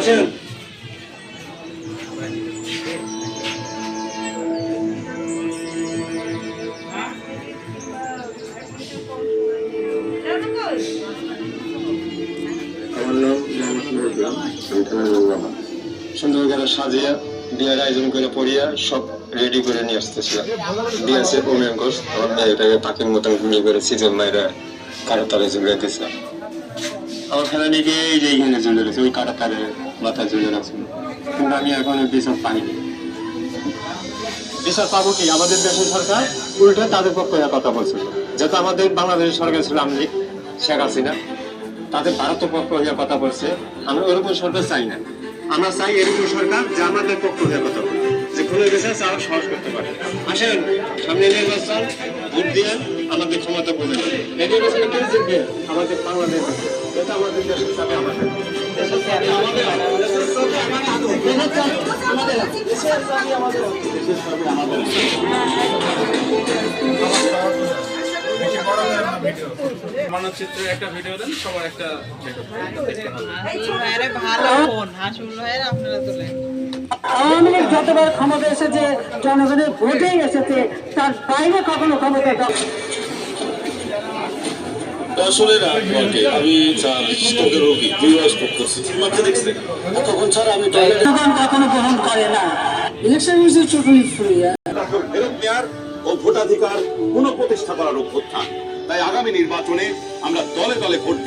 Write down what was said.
আসেন। আমার নাম সুন্দর করে সাজিয়া বিয়ের আয়োজন করে পড়িয়া সব রেডি করে নিয়ে আসতেছিলাম। দিয়েছে ওমেন ঘোষ আমার মেয়েটাকে পাখির মতন ঘুমিয়ে করে সিজন মাইরা কারো তারে ঝুলিয়েছিলাম। আমার ফেলানিকে এই যে এইখানে ঝুলে রয়েছে, ওই কাটা তারে মাথায় ঝুলে রাখছিল। কিন্তু আমি এখন বিচার পাইনি। বিচার পাবো কি? আমাদের দেশের সরকার উল্টে তাদের পক্ষে কথা বলছিল, যেহেতু আমাদের বাংলাদেশের সরকার ছিল আওয়ামী লীগ, শেখ হাসিনা, তাদের ভারত পক্ষ হয়ে কথা বলছে। আমরা ওরকম সরকার চাই না। আমরা চাই এরকম সরকার যে আমাদের পক্ষ হয়ে কথা বলে, যে কোনো দেশে চাওয়া সহজ করতে পারে। আসেন, সামনে নির্বাচন, ভোট দিয়ে আমাদের ক্ষমতা বলে দেবে। এই নির্বাচনে কেউ জিতবে? আমাদের বাংলাদেশ, এটা আমাদের দেশের সাথে আমাদের দেশের সাথে আমাদের দেশের সাথে আমাদের দেশের সাথে আমাদের দেশের সাথে আমাদের মানচিত্রের একটা ভিডিও দেন, সবার একটা আওয়ামী লীগ যতবার ক্ষমতা এসেছে জনগণের ভোটেই এসেছে, তার বাইরে কখনো ক্ষমতা আসলে আমি স্ট্রোকের রোগী, 2 বার স্ট্রোক করছি। মাত্র দেখছে তখন ছাড়া আমি জনগণ কখনো গ্রহণ করে না। Election is totally free. ফেরত নেওয়ার ও ভোটাধিকার পুনঃপ্রতিষ্ঠা করার অভ্যুত্থান। তাই আগামী নির্বাচনে আমরা দলে দলে ভোট